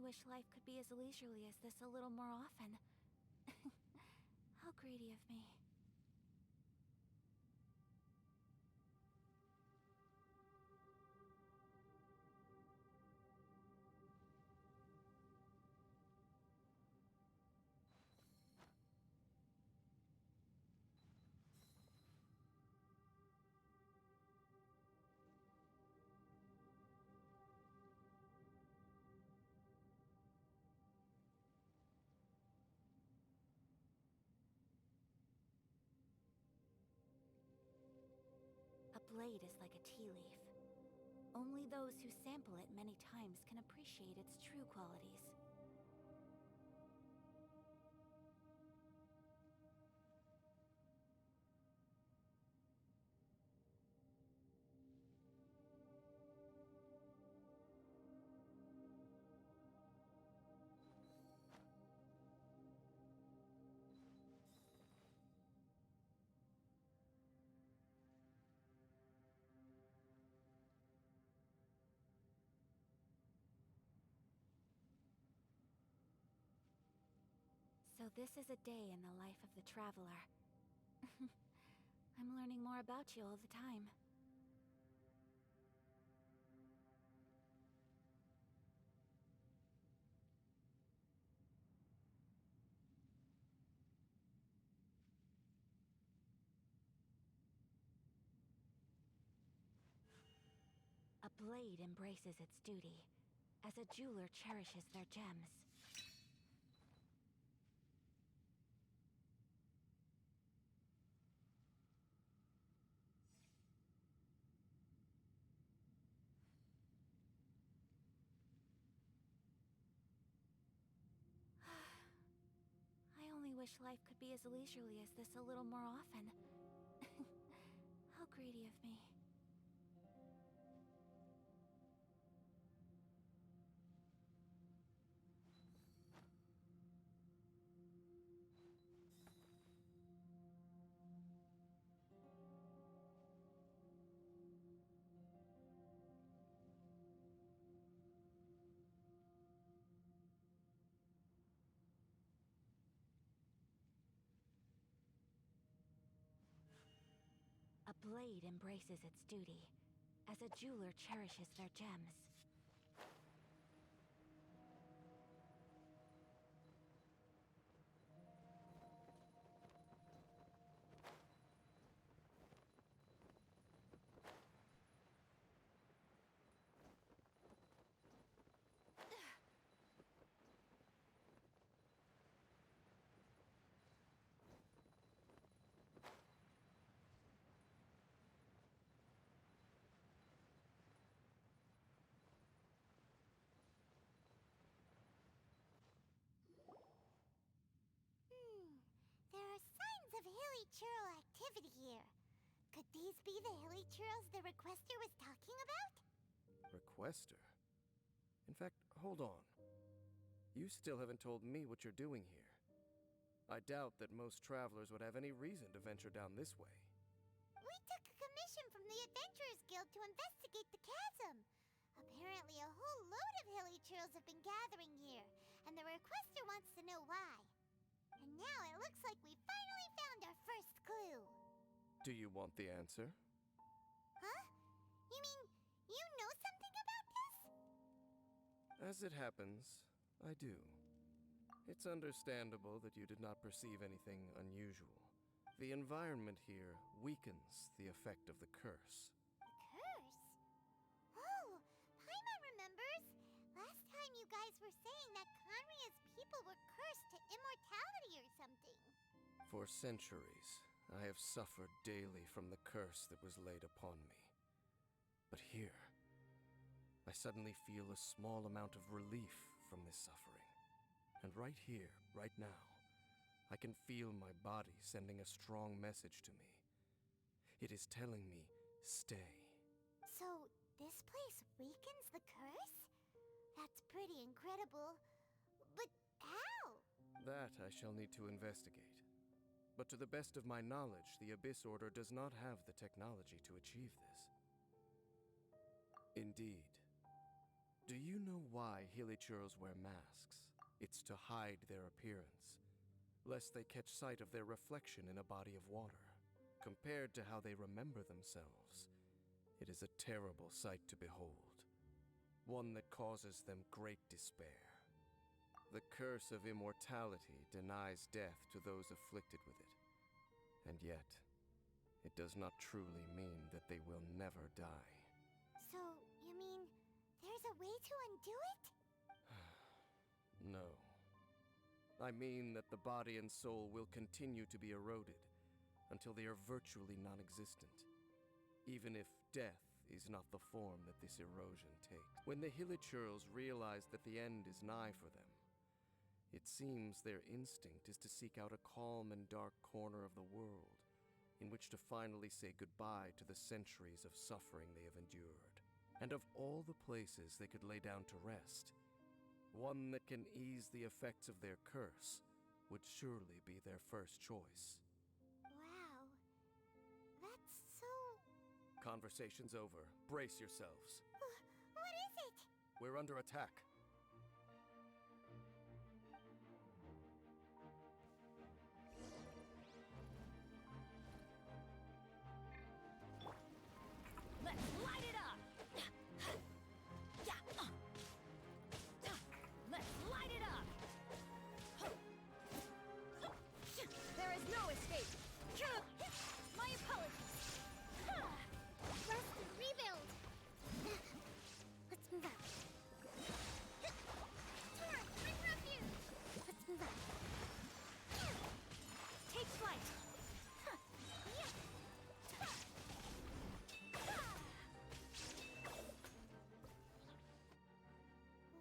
wish life could be as leisurely as this a little more often. How greedy of me. A blade is like a tea leaf. Only those who sample it many times can appreciate its true qualities. So this is a day in the life of the Traveler. I'm learning more about you all the time. A blade embraces its duty, as a jeweler cherishes their gems. I only wish life could be as leisurely as this a little more often. How greedy of me. A blade embraces its duty, as a jeweler cherishes their gems. There are signs of hilly churl activity here. Could these be the hilly churls the requester was talking about? Requester? In fact, hold on. You still haven't told me what you're doing here. I doubt that most travelers would have any reason to venture down this way. We took a commission from the Adventurers Guild to investigate the chasm. Apparently a whole load of hilly churls have been gathering here, and the requester wants to know why. And now it looks like we finally found our first clue. Do you want the answer? Huh? You mean you know something about this? As it happens, I do. It's understandable that you did not perceive anything unusual. The environment here weakens the effect of the curse. Curse? Oh, Paimon remembers. Last time you guys were saying that Conria's people were cursed to immortality or something. For centuries, I have suffered daily from the curse that was laid upon me. But here, I suddenly feel a small amount of relief from this suffering. And right here, right now, I can feel my body sending a strong message to me. It is telling me, stay. So, this place weakens the curse? That's pretty incredible. But how? That I shall need to investigate. But to the best of my knowledge, the Abyss Order does not have the technology to achieve this. Indeed. Do you know why hilichurls wear masks? It's to hide their appearance, lest they catch sight of their reflection in a body of water. Compared to how they remember themselves, it is a terrible sight to behold, one that causes them great despair. The curse of immortality denies death to those afflicted with it, and yet, it does not truly mean that they will never die. So, you mean there's a way to undo it? No. I mean that the body and soul will continue to be eroded until they are virtually non-existent, even if death is not the form that this erosion takes. When the hilichurls realize that the end is nigh for them, it seems their instinct is to seek out a calm and dark corner of the world in which to finally say goodbye to the centuries of suffering they have endured. And of all the places they could lay down to rest, one that can ease the effects of their curse would surely be their first choice. Wow. That's so... Conversation's over. Brace yourselves. What is it? We're under attack. Let's light it up! Let's light it up! There is no escape! My apologies! Rest and rebuild! Let's move out. Tor, bring refuge! Let's move out. Take flight!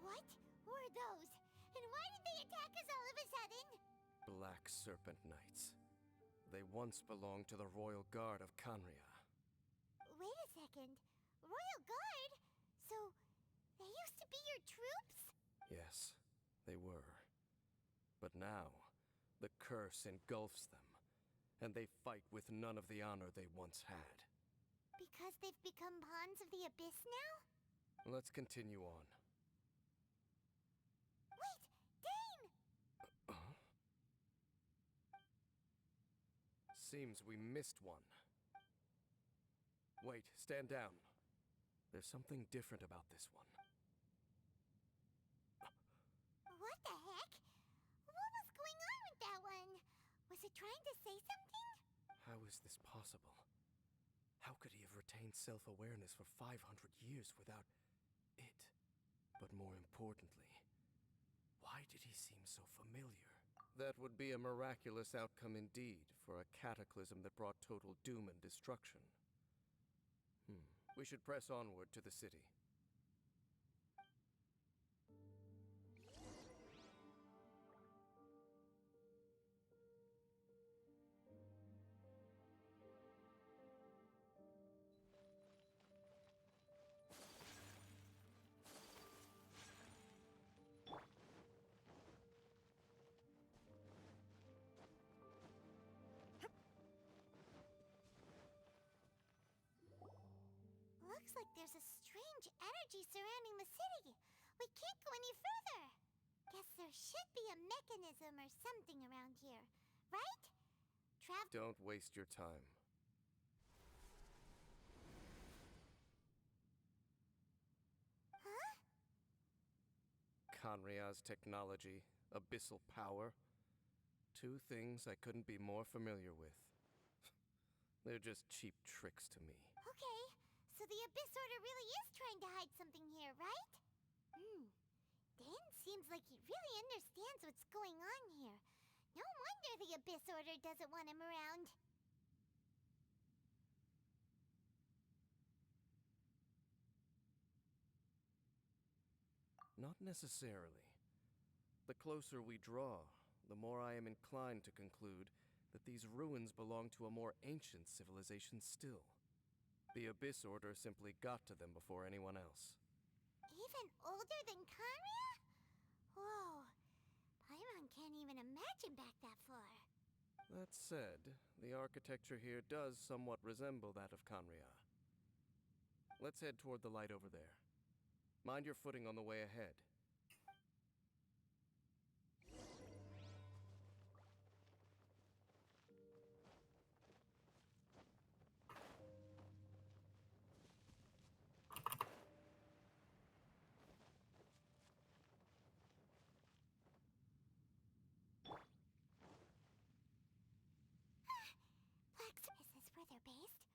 What were those? And why did they attack us all of a sudden? Black Serpent Knights. They once belonged to the Royal Guard of Kanria. Wait a second. Royal Guard? So, they used to be your troops? Yes, they were. But now, the curse engulfs them, and they fight with none of the honor they once had. Because they've become pawns of the Abyss now? Let's continue on. Wait! Dane! Seems we missed one. Wait, stand down. There's something different about this one. What the heck? What was going on with that one? Was it trying to say something? How is this possible? How could he have retained self-awareness for 500 years without it? But more importantly, why did he seem so familiar? That would be a miraculous outcome indeed for a cataclysm that brought total doom and destruction. We should press onward to the city. Looks like there's a strange energy surrounding the city. We can't go any further. Guess there should be a mechanism or something around here, right? Don't waste your time. Huh? Kanria's technology, abyssal power. Two things I couldn't be more familiar with. They're just cheap tricks to me. Okay, so the Abyss Order really is trying to hide something here, right? Dan seems like he really understands what's going on here. No wonder the Abyss Order doesn't want him around. Not necessarily. The closer we draw, the more I am inclined to conclude that these ruins belong to a more ancient civilization still. The Abyss Order simply got to them before anyone else. Even older than Kanria? Whoa. Paimon can't even imagine back that far. That said, the architecture here does somewhat resemble that of Kanria. Let's head toward the light over there. Mind your footing on the way ahead. Is this where they're based?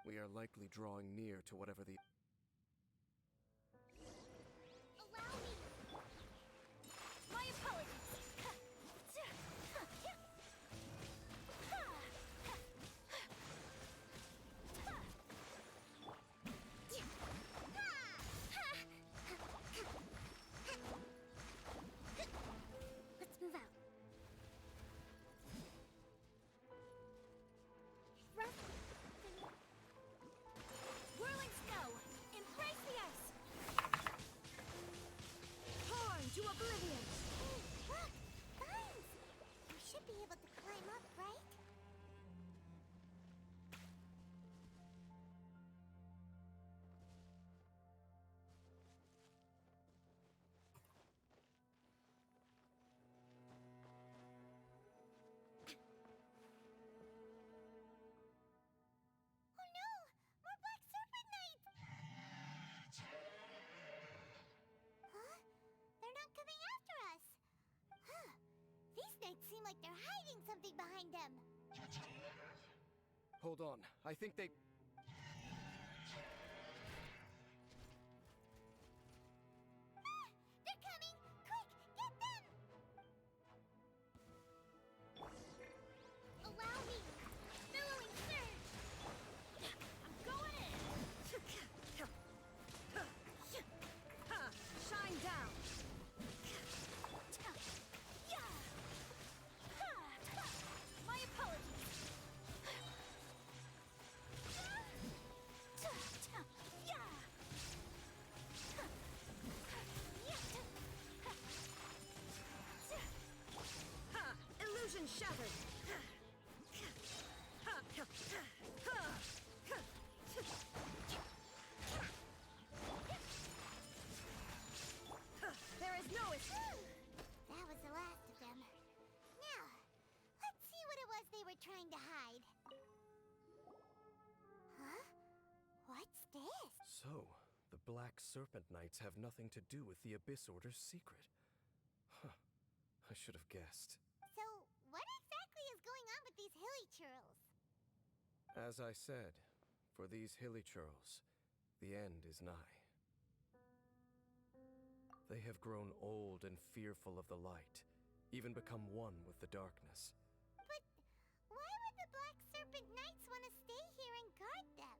Or We are likely drawing near to whatever the... allow me! My apologies. Let's move out. Whirling snow, embrace the ice. Torn to oblivion. Hey, look! Vines! You should be able to climb up, right? Oh no! More black serpent knights! Huh? They're not coming after us! Huh. These knights seem like they're hiding something behind them. Hold on. I think they... Ah! They're coming! Quick! Get them! Allow me! Billowing surge! I'm going in. Shine down. My apologies. Illusion shattered. There is no escape. That was the last of them. Now, let's see what it was they were trying to hide. Huh? What's this? So, the Black Serpent Knights have nothing to do with the Abyss Order's secret. Huh. I should have guessed. So, what exactly is going on with these hilly churls? As I said, for these hilly churls, the end is nigh. They have grown old and fearful of the light, even become one with the darkness. But why would the Black Serpent Knights want to stay here and guard them?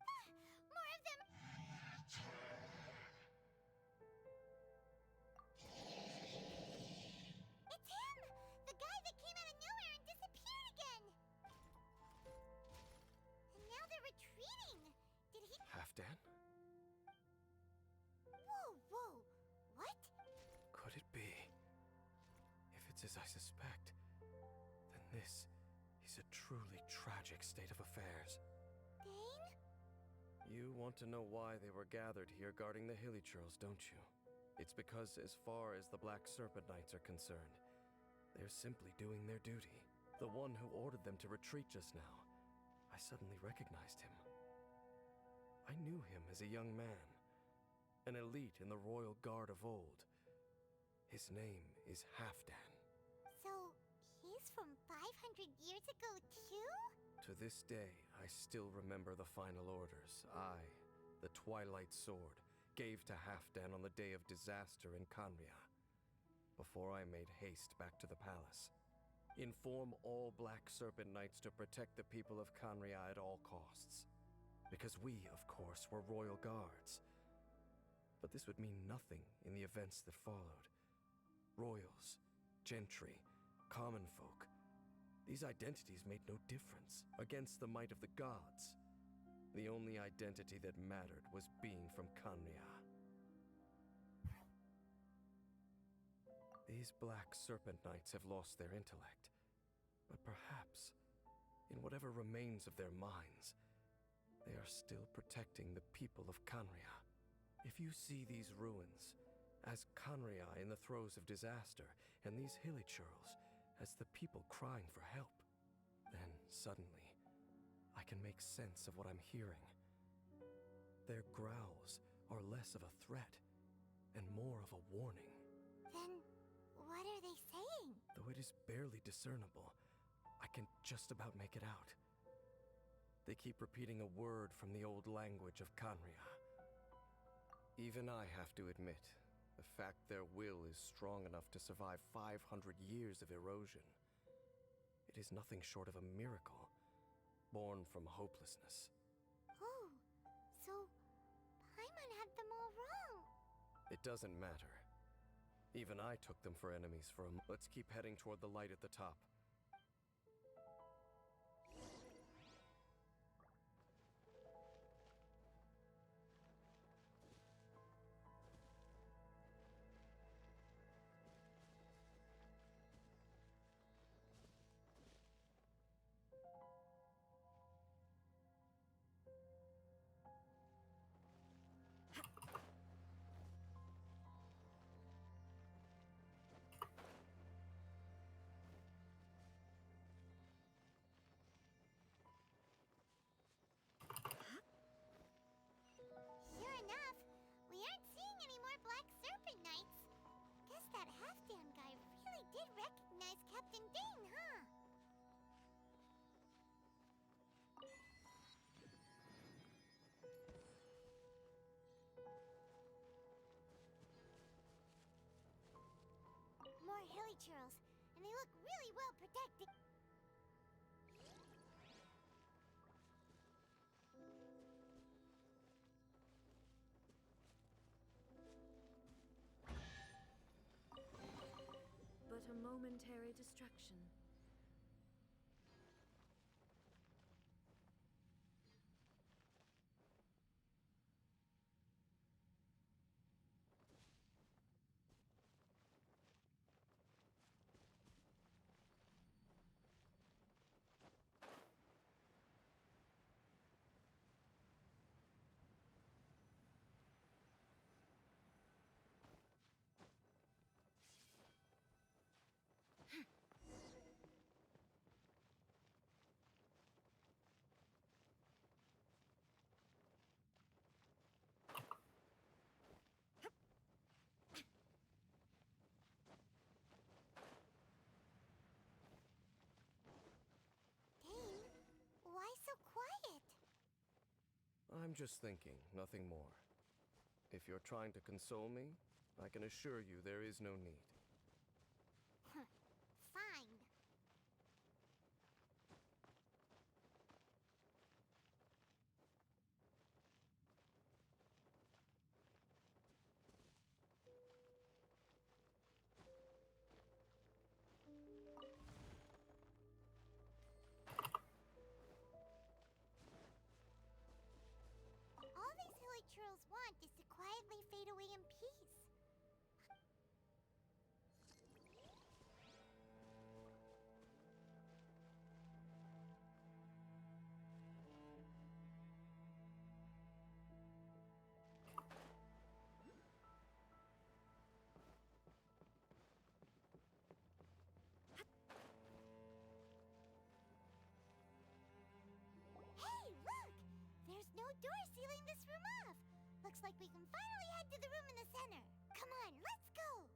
Ah, more of them! It's him! The guy that came out of nowhere and disappeared again! And now they're retreating! Did he... Halfdan? Whoa, whoa! What? Could it be? If it's as I suspect, then this is a truly tragic state of affairs. Dane? You want to know why they were gathered here guarding the hilly churls, don't you? It's because as far as the Black Serpent Knights are concerned, they're simply doing their duty. The one who ordered them to retreat just now, I suddenly recognized him. I knew him as a young man, an elite in the royal guard of old. His name is Halfdan. So, he's from 500 years ago too? To this day, I still remember the final orders I, the Twilight Sword, gave to Halfdan on the day of disaster in Khaenri'ah, before I made haste back to the palace. Inform all Black Serpent Knights to protect the people of Khaenri'ah at all costs. Because we, of course, were royal guards. But this would mean nothing in the events that followed. Royals, gentry, common folk. These identities made no difference against the might of the gods. The only identity that mattered was being from Khaenri'ah. These Black Serpent Knights have lost their intellect, but perhaps, in whatever remains of their minds, They are still protecting the people of Khaenri'ah. If you see these ruins as Khaenri'ah in the throes of disaster, and these hilichurls as the people crying for help, then suddenly I can make sense of what I'm hearing. Their growls are less of a threat and more of a warning. Then, what are they saying? Though it is barely discernible, I can just about make it out. They keep repeating a word from the old language of Khaenri'ah. Even I have to admit, the fact their will is strong enough to survive 500 years of erosion. It is nothing short of a miracle, born from hopelessness. Oh, so Paimon had them all wrong. It doesn't matter. Even I took them for enemies for a moment. Let's keep heading toward the light at the top. Sure enough, we aren't seeing any more Black Serpent Knights. Guess that half-damn guy really did recognize Captain Dane, huh? More hilichurls, and they look really well protected. But a momentary distraction. Dane, why so quiet? I'm just thinking, nothing more. If you're trying to console me, I can assure you there is no need. Fine. All these hilichurls want is to quietly fade away in peace. Hey, look! There's no door sealing this room off. Looks like we can finally head to the room in the center. Come on, let's go!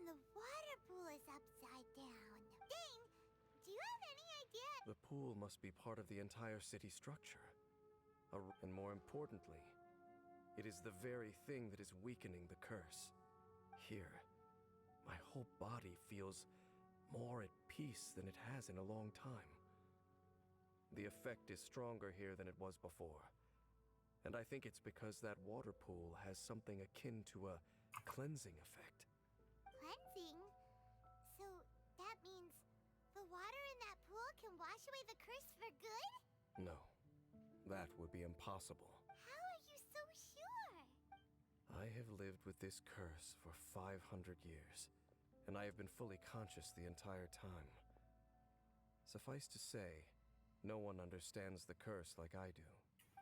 And the water pool is upside down. Dane, do you have any idea? The pool must be part of the entire city structure. And more importantly, it is the very thing that is weakening the curse. Here, my whole body feels more at peace than it has in a long time. The effect is stronger here than it was before. And I think it's because that water pool has something akin to a cleansing effect. Cleansing? So that means the water in that pool can wash away the curse for good? No, that would be impossible. How are you so sure? I have lived with this curse for 500 years, and I have been fully conscious the entire time. Suffice to say, no one understands the curse like I do.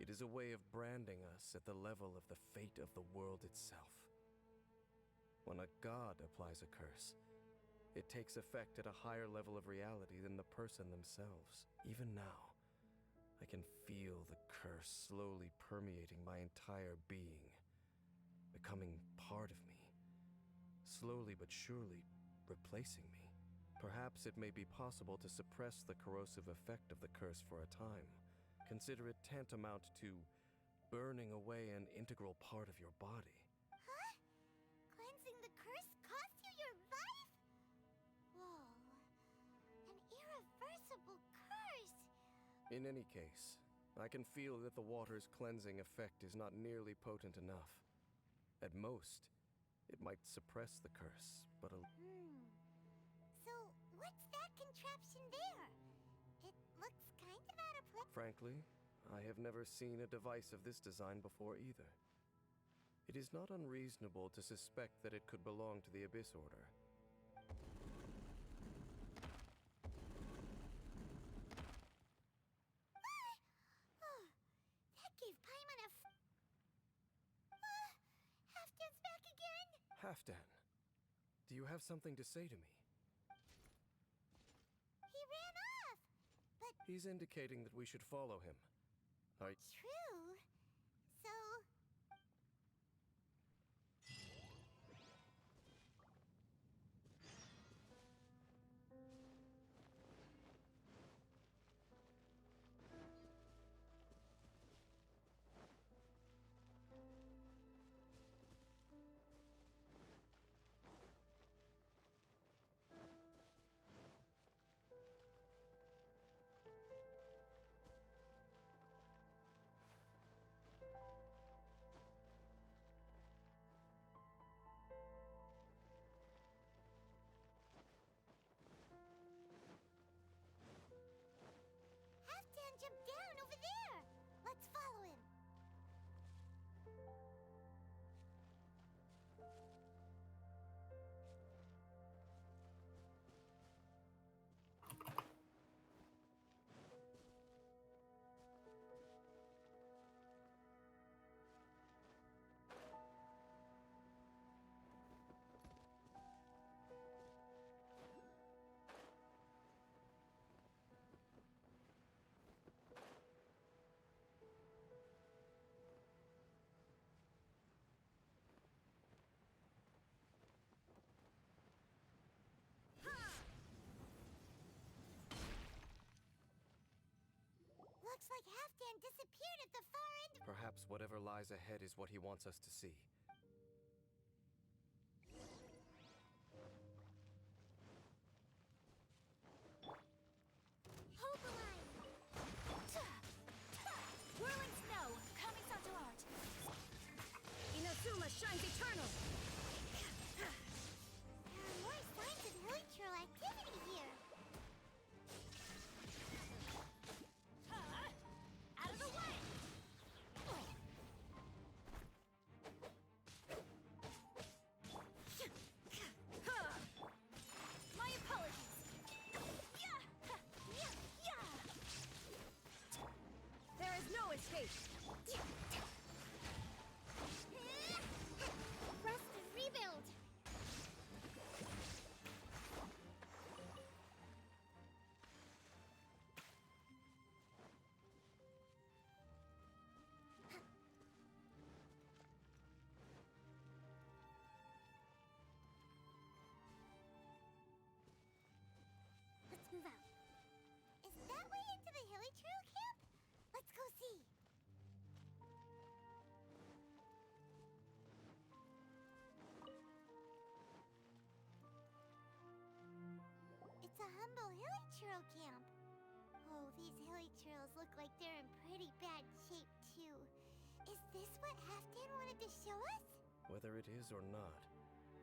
It is a way of branding us at the level of the fate of the world itself. When a god applies a curse, it takes effect at a higher level of reality than the person themselves. Even now, I can feel the curse slowly permeating my entire being, becoming part of me, slowly but surely replacing me. Perhaps it may be possible to suppress the corrosive effect of the curse for a time. Consider it tantamount to burning away an integral part of your body. Huh? Cleansing the curse cost you your life? Whoa. An irreversible curse. In any case, I can feel that the water's cleansing effect is not nearly potent enough. At most, it might suppress the curse, but So, what's that contraption there? It looks kind of out of place. frankly, I have never seen a device of this design before either. It is not unreasonable to suspect that it could belong to the Abyss Order. That gave Paimon a Halfdan's back again? Halfdan, do you have something to say to me? He ran off! But He's indicating that we should follow him. true. So... Halfdan jumped down over there! Let's follow him. Looks like Halfdan disappeared at the far end of... Perhaps whatever lies ahead is what he wants us to see. Hopeline! Whirling snow, coming to art. Inazuma shines eternal! There are more signs of hilichurl activity here. Out of the way! these hilly churls look like they're in pretty bad shape, too. Is this what Halfdan wanted to show us? Whether it is or not,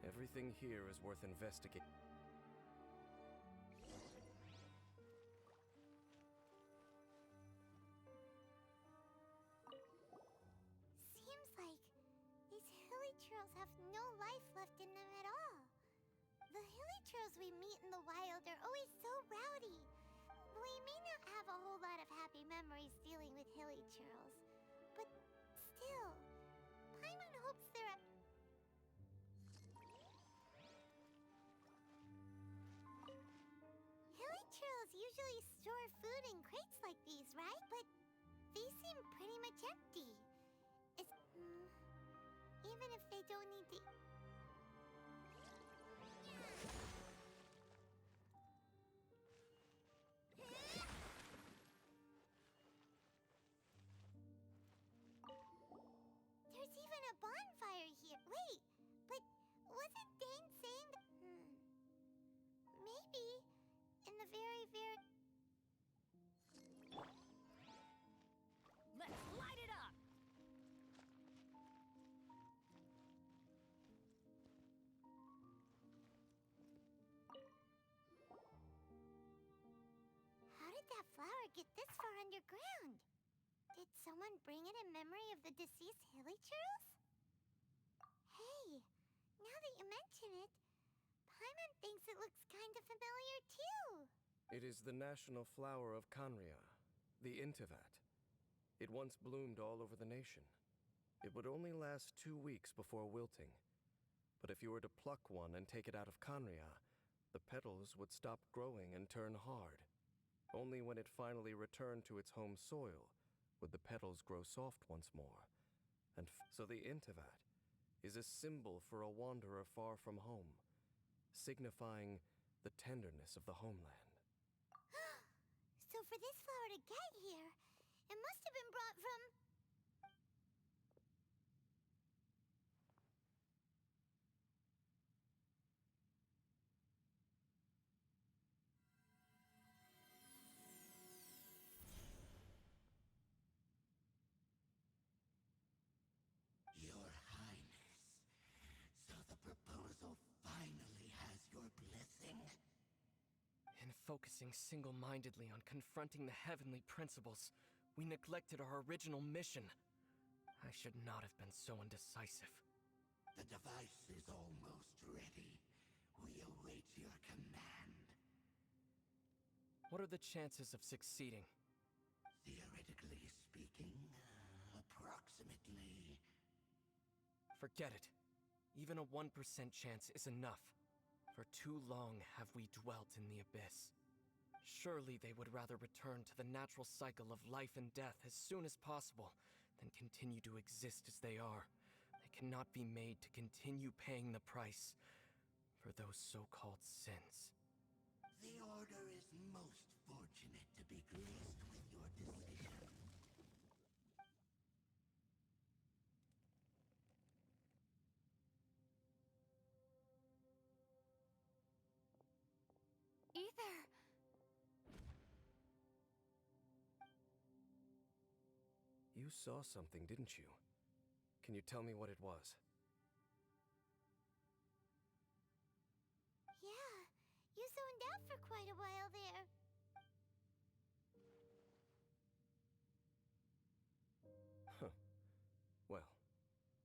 everything here is worth investigating. Seems like these hilly churls have no life left in them at all. The hilly churls we meet in the wild are always so rowdy. We may not have a whole lot of happy memories dealing with hilly churls, but still, Paimon hopes they're a... Hilly churls usually store food in crates like these, right? But these seem pretty much empty. Even if they don't need to... There's even a bonfire here. Wait, but wasn't Dane saying that... Maybe in the very... Let's light it up! How did that flower get this far underground? Did someone bring it in memory of the deceased hilly churls? Hey, now that you mention it, Paimon thinks it looks kind of familiar too. It is the national flower of Khaenri'ah, the Intivat. It once bloomed all over the nation. It would only last 2 weeks before wilting. But if you were to pluck one and take it out of Khaenri'ah, the petals would stop growing and turn hard. Only when it finally returned to its home soil would the petals grow soft once more. And so the Intivat is a symbol for a wanderer far from home, signifying the tenderness of the homeland. So for this flower to get here, it must have been brought from... Your Highness, so the proposal finally has your blessing? In focusing single-mindedly on confronting the heavenly principles, we neglected our original mission. I should not have been so indecisive. The device is almost ready. We await your command. What are the chances of succeeding? Theoretically speaking, approximately... Forget it. Even a 1% chance is enough. For too long have we dwelt in the abyss. Surely they would rather return to the natural cycle of life and death as soon as possible than continue to exist as they are. They cannot be made to continue paying the price for those so-called sins. The Order is most fortunate to be graced with your decision. Ether! You saw something, didn't you? Can you tell me what it was? Yeah, you zoned out for quite a while there. Huh. Well,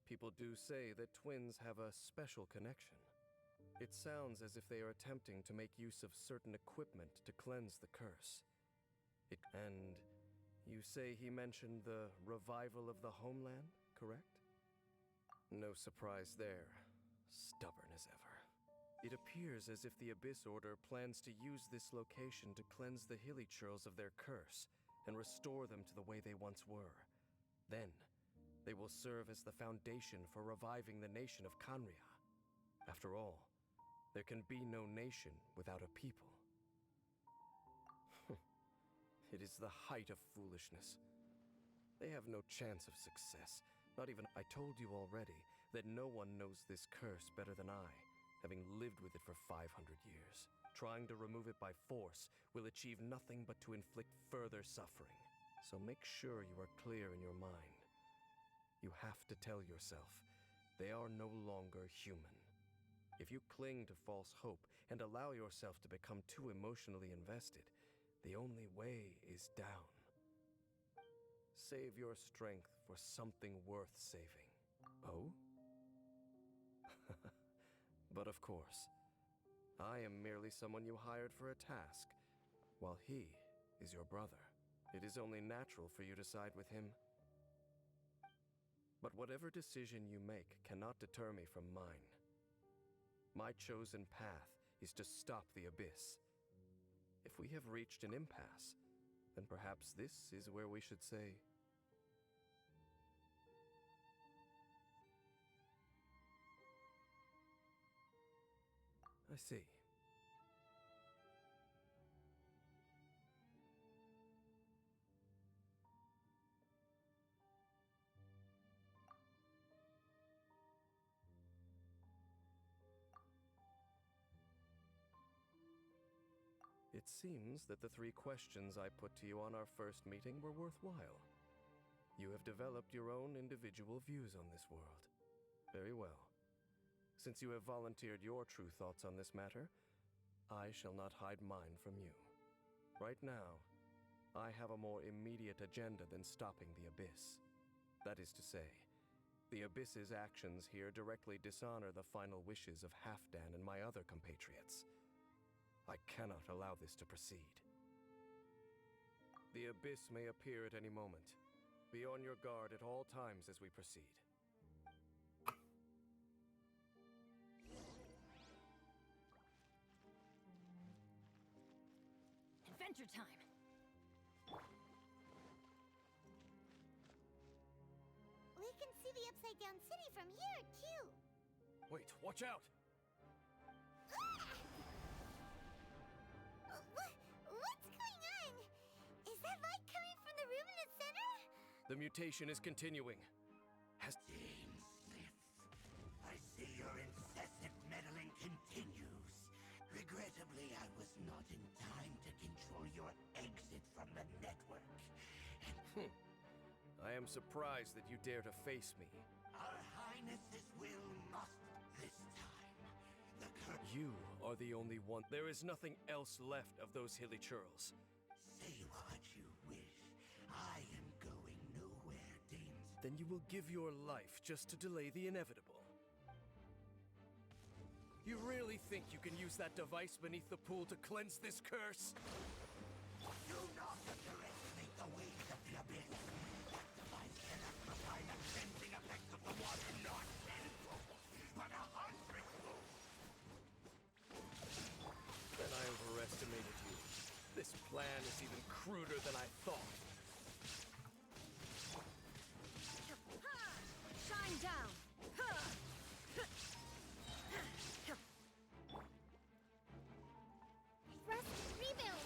people do say that twins have a special connection. It sounds as if they are attempting to make use of certain equipment to cleanse the curse. And you say he mentioned the revival of the homeland, correct? No surprise there. Stubborn as ever. It appears as if the Abyss Order plans to use this location to cleanse the hilly churls of their curse and restore them to the way they once were. Then, they will serve as the foundation for reviving the nation of Khaenri'ah. After all, there can be no nation without a people. It is the height of foolishness. They have no chance of success. Not even I told you already that no one knows this curse better than I, having lived with it for 500 years. Trying to remove it by force will achieve nothing but to inflict further suffering. So make sure you are clear in your mind. You have to tell yourself, they are no longer human. If you cling to false hope and allow yourself to become too emotionally invested, the only way is down. Save your strength for something worth saving. Oh? But of course, I am merely someone you hired for a task, while he is your brother. It is only natural for you to side with him. But whatever decision you make cannot deter me from mine. My chosen path is to stop the abyss. If we have reached an impasse, then perhaps this is where we should say... I see. It seems that the 3 questions I put to you on our first meeting were worthwhile. You have developed your own individual views on this world. Very well. Since you have volunteered your true thoughts on this matter, I shall not hide mine from you. Right now, I have a more immediate agenda than stopping the Abyss. That is to say, the Abyss's actions here directly dishonor the final wishes of Halfdan and my other compatriots. I cannot allow this to proceed. The Abyss may appear at any moment. Be on your guard at all times as we proceed. Adventure time! We can see the Upside Down City from here, too. Wait, watch out! What's going on? Is that light coming from the room in the center? The mutation is continuing. Dainsleif, I see your incessant meddling continues. Regrettably, I was not in time to control your exit from the network. I am surprised that you dare to face me. Our Highness's will must this time. The curse. You are the only one. There is nothing else left of those hilly churls. Say what you wish. I am going nowhere, Dainsleif. Then you will give your life just to delay the inevitable. You really think you can use that device beneath the pool to cleanse this curse? Do not underestimate the weight of the abyss. That device can amplify the cleansing effects of the water, not tenfold, but 100-fold. Then I overestimated you. This plan is even cruder than I thought. Shine down! Rust and rebuild!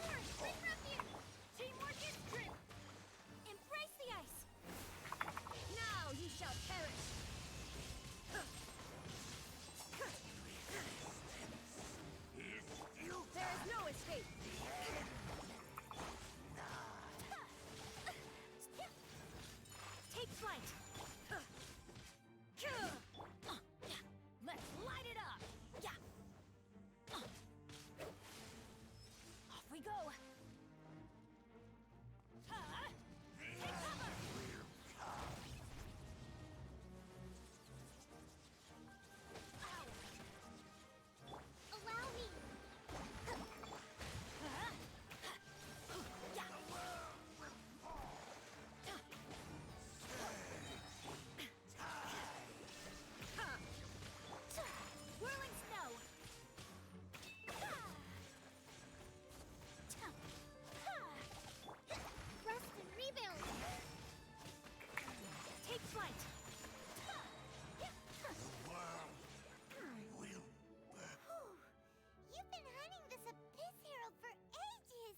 Torrent, bring refuge! Teamwork is strength! Embrace the ice! Now you shall perish! There is no escape! Take flight! Let's light it up! Yeah! Off we go! Take cover! Allow me! Whirling snow! Rust and rebuild! Take flight! You've been hunting this Abyss Herald for ages!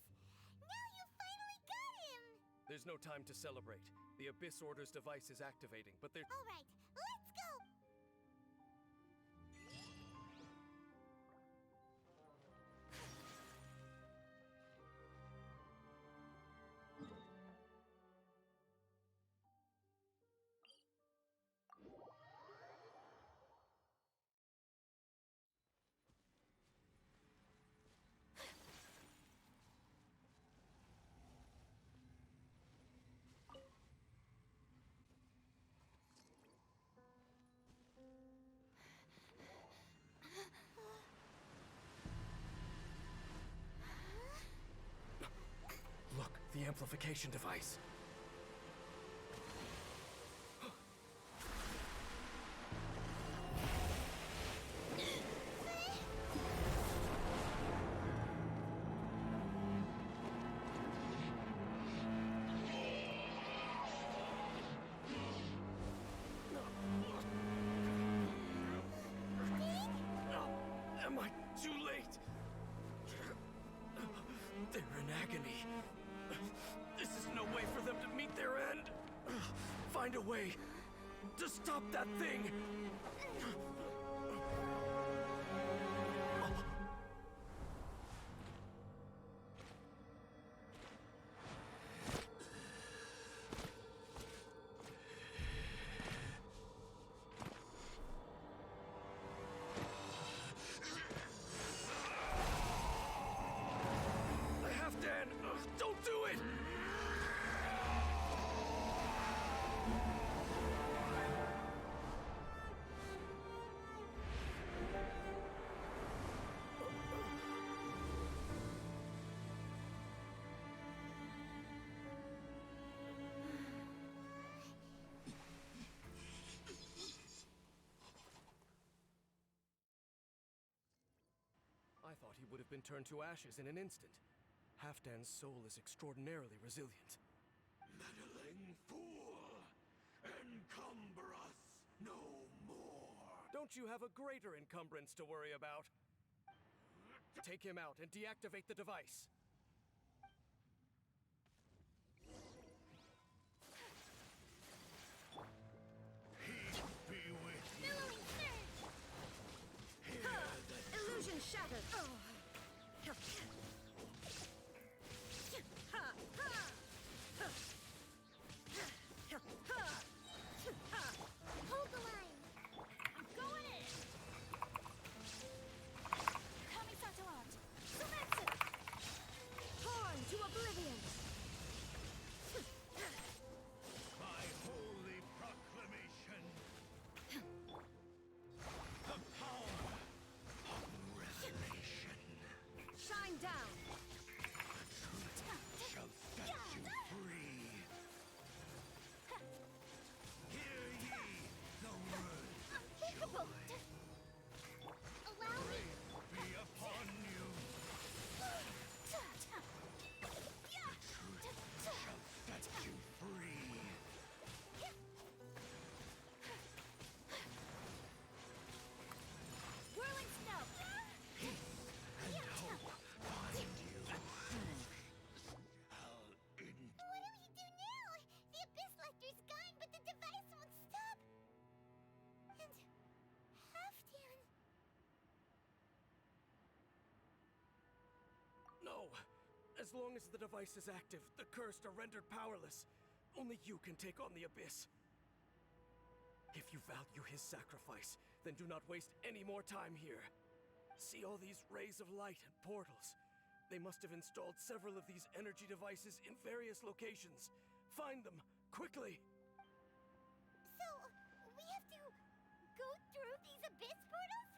Now you finally got him! There's no time to celebrate. The Abyss Order's device is activating, but there... Alright, let's go! amplification device. Am I too late? They're in agony. This is no way for them to meet their end. Find a way to stop that thing. Halfdan, don't do it! I thought he would have been turned to ashes in an instant. Halfdan's soul is extraordinarily resilient. Meddling fool! Encumber us no more! Don't you have a greater encumbrance to worry about? Take him out and deactivate the device. Peace be with you! Billowing surge! Illusion shattered. Hold the line! I'm going in. Kamisato out. Sumetsu! Torn to oblivion. My holy proclamation! The power of revelation! Shine down. Shall set you free! Hear ye the words Unthinkable! Allow me! be upon you! Shall set you free! Whirling snow! And hope find you! Hell in What do we do now? The Abyss Lecter's gone, but the device won't stop! And... Halfdan... No! As long as the device is active, the cursed are rendered powerless. Only you can take on the Abyss. If you value his sacrifice, then do not waste any more time here. See all these rays of light and portals? They must have installed several of these energy devices in various locations. Find them, quickly! So, we have to... go through these Abyss portals?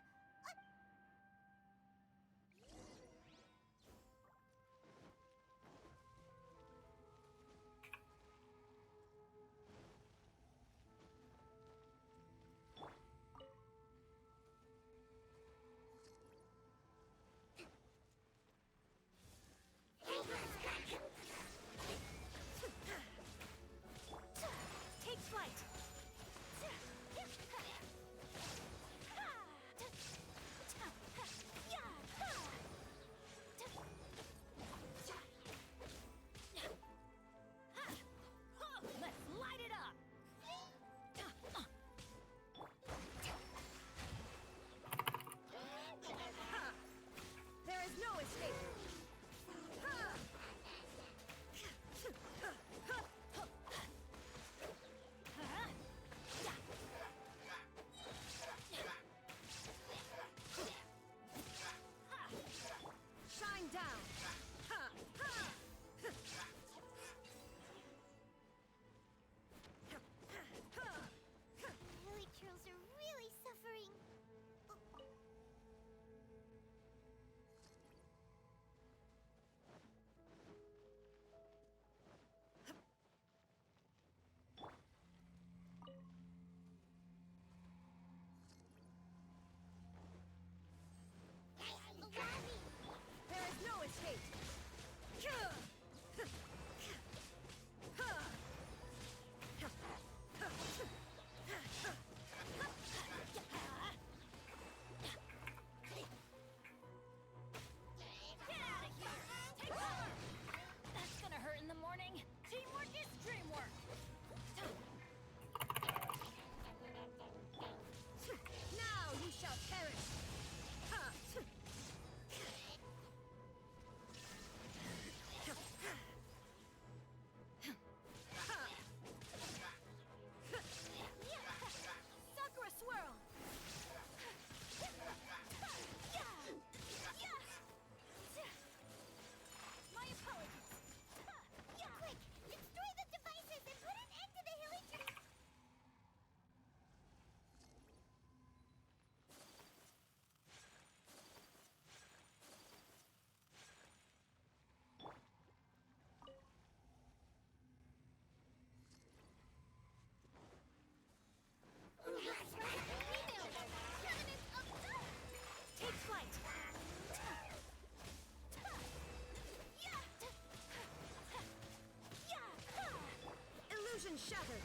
Illusion shattered!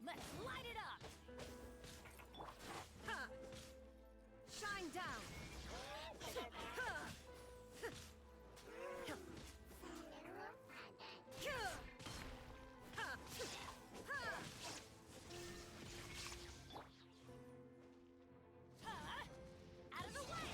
Let's light it up! Shine down! Out of the way!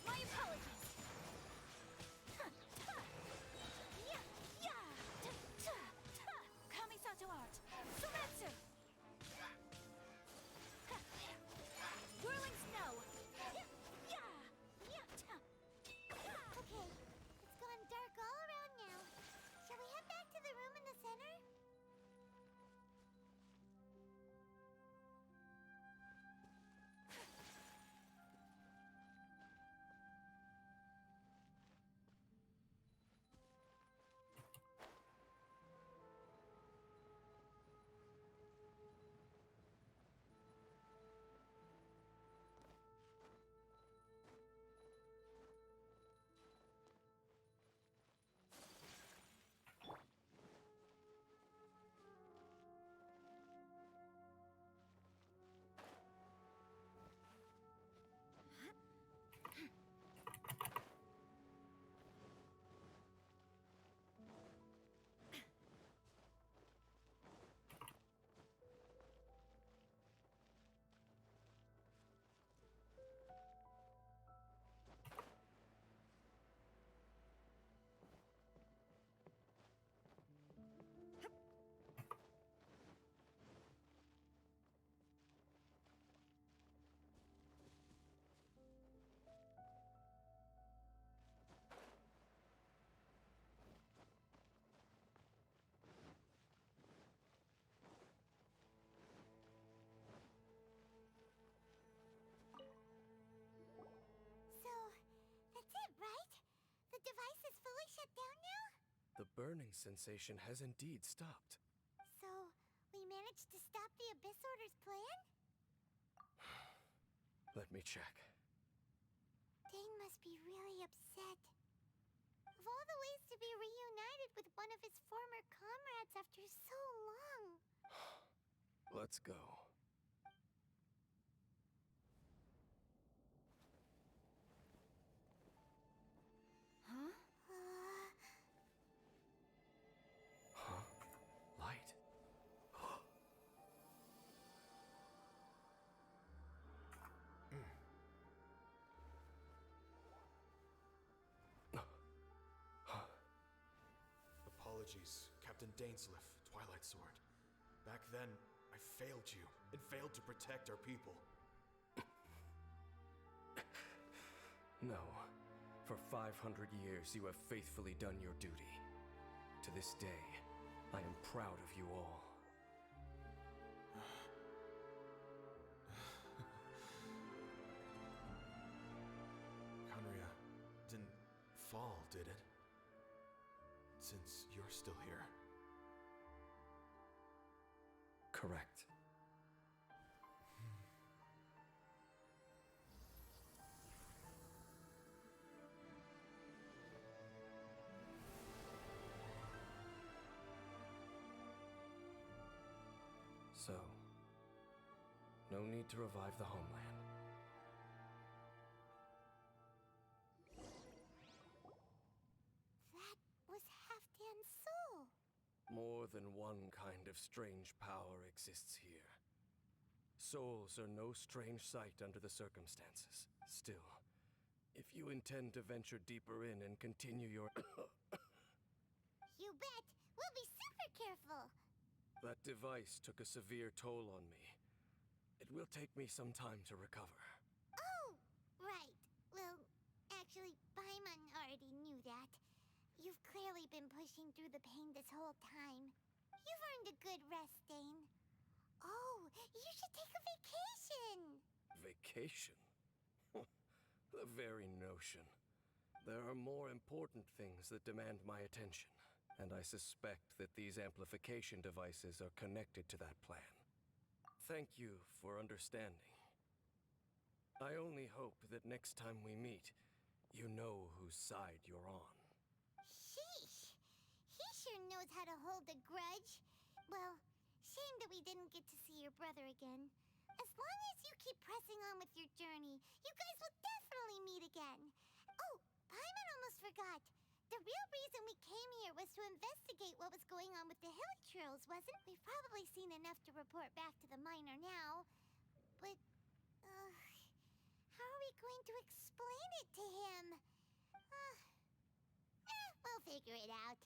My apologies. Kamisato art. Sumetsu. Whirling snow. Okay, it's gone dark all around now. Shall we head back to the room in the center? So, that's it, right? The device is fully shut down now? The burning sensation has indeed stopped. So, we managed to stop the Abyss Order's plan? Let me check. Dane must be really upset. Of all the ways to be reunited with one of his former comrades after so long. Let's go. Huh? Huh? Light? Apologies, Captain Dainsleif, Twilight Sword. Back then, I failed you and failed to protect our people. No. For 500 years, you have faithfully done your duty. To this day, I am proud of you all. Conria didn't fall, did it? Since you're still here. Correct. So, no need to revive the homeland. That was Halfdan's soul. More than one kind of strange power exists here. Souls are no strange sight under the circumstances. Still, if you intend to venture deeper in and continue your... You bet. We'll be super careful. That device took a severe toll on me. It will take me some time to recover. Oh, right. Well, actually, Paimon already knew that. You've clearly been pushing through the pain this whole time. You've earned a good rest, Dane. Oh, you should take a vacation! Vacation? The very notion. There are more important things that demand my attention, and I suspect that these amplification devices are connected to that plan. Thank you for understanding. I only hope that next time we meet, you know whose side you're on. Sheesh! He sure knows how to hold a grudge. Well, shame that we didn't get to see your brother again. As long as you keep pressing on with your journey, you guys will definitely meet again. Oh, Paimon almost forgot. The real reason we came here was to investigate what was going on with the Hilichurls, wasn't? We've probably seen enough to report back to the miner now. But, how are we going to explain it to him? We'll figure it out.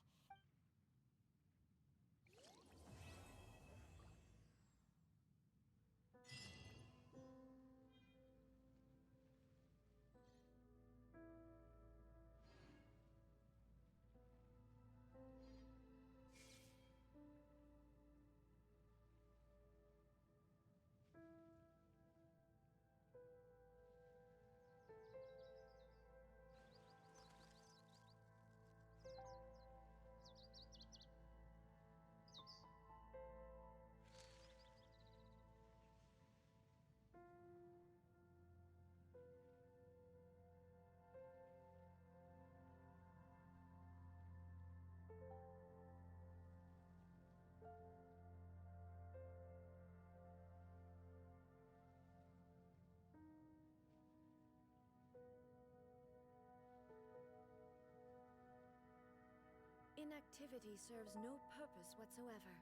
Inactivity serves no purpose whatsoever.